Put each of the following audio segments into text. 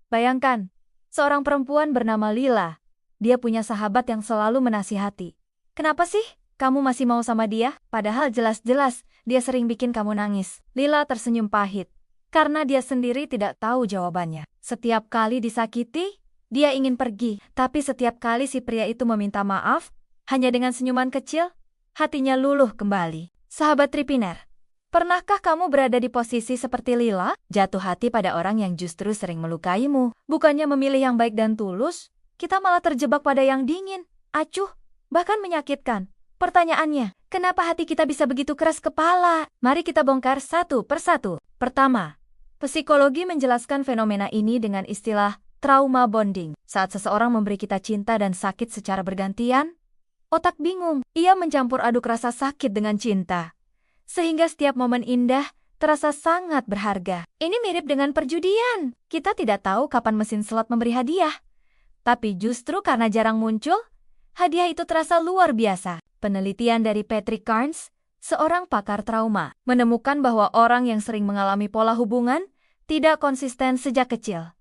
Bayangkan, seorang perempuan bernama Lila. Dia punya sahabat yang selalu menasihati. Kenapa sih kamu masih mau sama dia? Padahal jelas-jelas dia sering bikin kamu nangis. Lila tersenyum pahit, karena dia sendiri tidak tahu jawabannya. Setiap kali disakiti, dia ingin pergi. Tapi setiap kali si pria itu meminta maaf, hanya dengan senyuman kecil, hatinya luluh kembali. Sahabat Tripiner, pernahkah kamu berada di posisi seperti Lila? Jatuh hati pada orang yang justru sering melukaimu. Bukannya memilih yang baik dan tulus, kita malah terjebak pada yang dingin, acuh, bahkan menyakitkan. Pertanyaannya, kenapa hati kita bisa begitu keras kepala? Mari kita bongkar satu persatu. Pertama, psikologi menjelaskan fenomena ini dengan istilah trauma bonding. Saat seseorang memberi kita cinta dan sakit secara bergantian, otak bingung. Ia mencampur aduk rasa sakit dengan cinta, sehingga setiap momen indah terasa sangat berharga. Ini mirip dengan perjudian. Kita tidak tahu kapan mesin slot memberi hadiah, tapi justru karena jarang muncul, hadiah itu terasa luar biasa. Penelitian dari Patrick Carnes, seorang pakar trauma, menemukan bahwa orang yang sering mengalami pola hubungan tidak konsisten sejak kecil.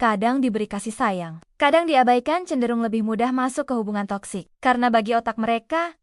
Kadang diberi kasih sayang, kadang diabaikan, cenderung lebih mudah masuk ke hubungan toksik. Karena bagi otak mereka,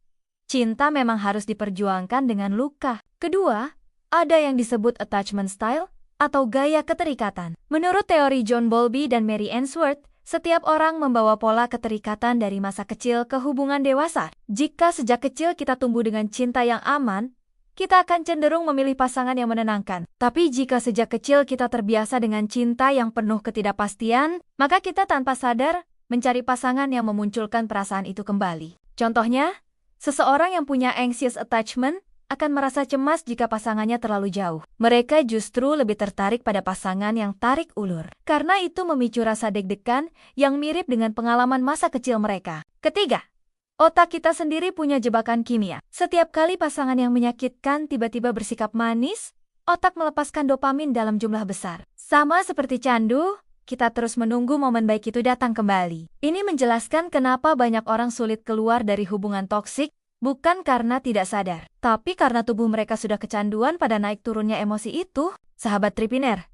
cinta memang harus diperjuangkan dengan luka. Kedua, ada yang disebut attachment style atau gaya keterikatan. Menurut teori John Bowlby dan Mary Ainsworth, setiap orang membawa pola keterikatan dari masa kecil ke hubungan dewasa. Jika sejak kecil kita tumbuh dengan cinta yang aman, kita akan cenderung memilih pasangan yang menenangkan. Tapi jika sejak kecil kita terbiasa dengan cinta yang penuh ketidakpastian, maka kita tanpa sadar mencari pasangan yang memunculkan perasaan itu kembali. Contohnya, seseorang yang punya anxious attachment akan merasa cemas jika pasangannya terlalu jauh. Mereka justru lebih tertarik pada pasangan yang tarik ulur, karena itu memicu rasa deg-degan yang mirip dengan pengalaman masa kecil mereka. Ketiga, otak kita sendiri punya jebakan kimia. Setiap kali pasangan yang menyakitkan tiba-tiba bersikap manis, otak melepaskan dopamin dalam jumlah besar. Sama seperti candu, kita terus menunggu momen baik itu datang kembali. Ini menjelaskan kenapa banyak orang sulit keluar dari hubungan toksik, bukan karena tidak sadar, tapi karena tubuh mereka sudah kecanduan pada naik turunnya emosi itu. Sahabat Tripiner,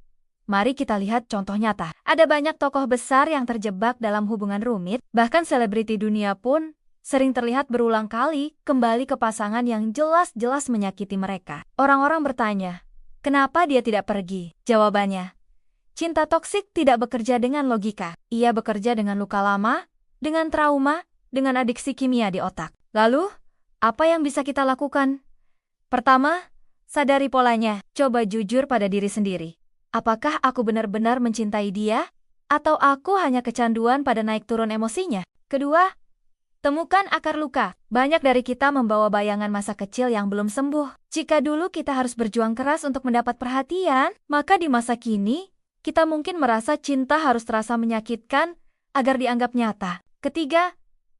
mari kita lihat contoh nyata. Ada banyak tokoh besar yang terjebak dalam hubungan rumit, bahkan selebriti dunia pun sering terlihat berulang kali kembali ke pasangan yang jelas-jelas menyakiti mereka. Orang-orang bertanya, kenapa dia tidak pergi? Jawabannya, cinta toksik tidak bekerja dengan logika. Ia bekerja dengan luka lama, dengan trauma, dengan adiksi kimia di otak. Lalu, apa yang bisa kita lakukan? Pertama, sadari polanya. Coba jujur pada diri sendiri. Apakah aku benar-benar mencintai dia? Atau aku hanya kecanduan pada naik turun emosinya? Kedua, temukan akar luka. Banyak dari kita membawa bayangan masa kecil yang belum sembuh. Jika dulu kita harus berjuang keras untuk mendapat perhatian, maka di masa kini, kita mungkin merasa cinta harus terasa menyakitkan agar dianggap nyata. Ketiga,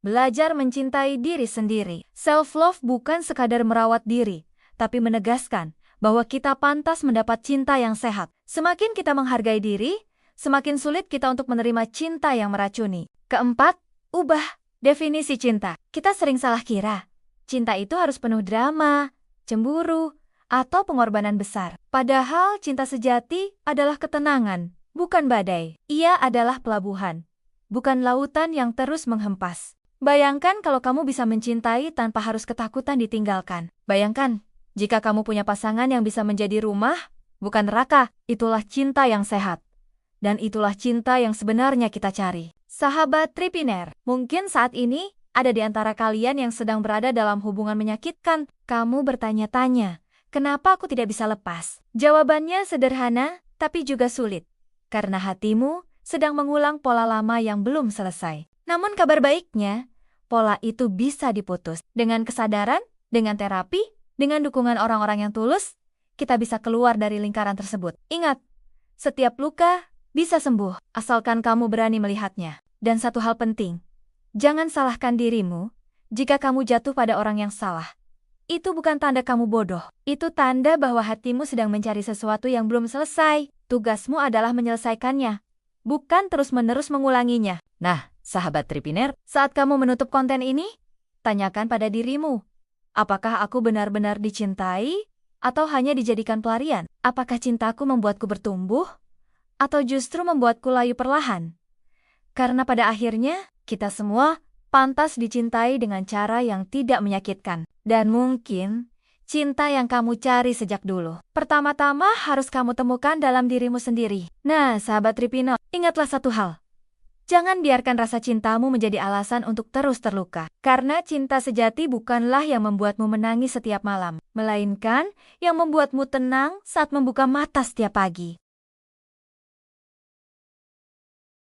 belajar mencintai diri sendiri. Self-love bukan sekadar merawat diri, tapi menegaskan bahwa kita pantas mendapat cinta yang sehat. Semakin kita menghargai diri, semakin sulit kita untuk menerima cinta yang meracuni. Keempat, ubah definisi cinta. Kita sering salah kira, cinta itu harus penuh drama, cemburu, atau pengorbanan besar. Padahal cinta sejati adalah ketenangan, bukan badai. Ia adalah pelabuhan, bukan lautan yang terus menghempas. Bayangkan kalau kamu bisa mencintai tanpa harus ketakutan ditinggalkan. Bayangkan, jika kamu punya pasangan yang bisa menjadi rumah, bukan neraka. Itulah cinta yang sehat. Dan itulah cinta yang sebenarnya kita cari. Sahabat Tripiner, mungkin saat ini ada di antara kalian yang sedang berada dalam hubungan menyakitkan. Kamu bertanya-tanya, kenapa aku tidak bisa lepas? Jawabannya sederhana, tapi juga sulit. Karena hatimu sedang mengulang pola lama yang belum selesai. Namun kabar baiknya, pola itu bisa diputus. Dengan kesadaran, dengan terapi, dengan dukungan orang-orang yang tulus, kita bisa keluar dari lingkaran tersebut. Ingat, setiap luka bisa sembuh, asalkan kamu berani melihatnya. Dan satu hal penting, jangan salahkan dirimu jika kamu jatuh pada orang yang salah. Itu bukan tanda kamu bodoh, itu tanda bahwa hatimu sedang mencari sesuatu yang belum selesai. Tugasmu adalah menyelesaikannya, bukan terus-menerus mengulanginya. Nah, sahabat Tripiner, saat kamu menutup konten ini, tanyakan pada dirimu, apakah aku benar-benar dicintai, atau hanya dijadikan pelarian? Apakah cintaku membuatku bertumbuh, atau justru membuatku layu perlahan? Karena pada akhirnya, kita semua pantas dicintai dengan cara yang tidak menyakitkan. Dan mungkin, cinta yang kamu cari sejak dulu. Pertama-tama harus kamu temukan dalam dirimu sendiri. Nah, sahabat Tripino, ingatlah satu hal. Jangan biarkan rasa cintamu menjadi alasan untuk terus terluka. Karena cinta sejati bukanlah yang membuatmu menangis setiap malam, melainkan yang membuatmu tenang saat membuka mata setiap pagi.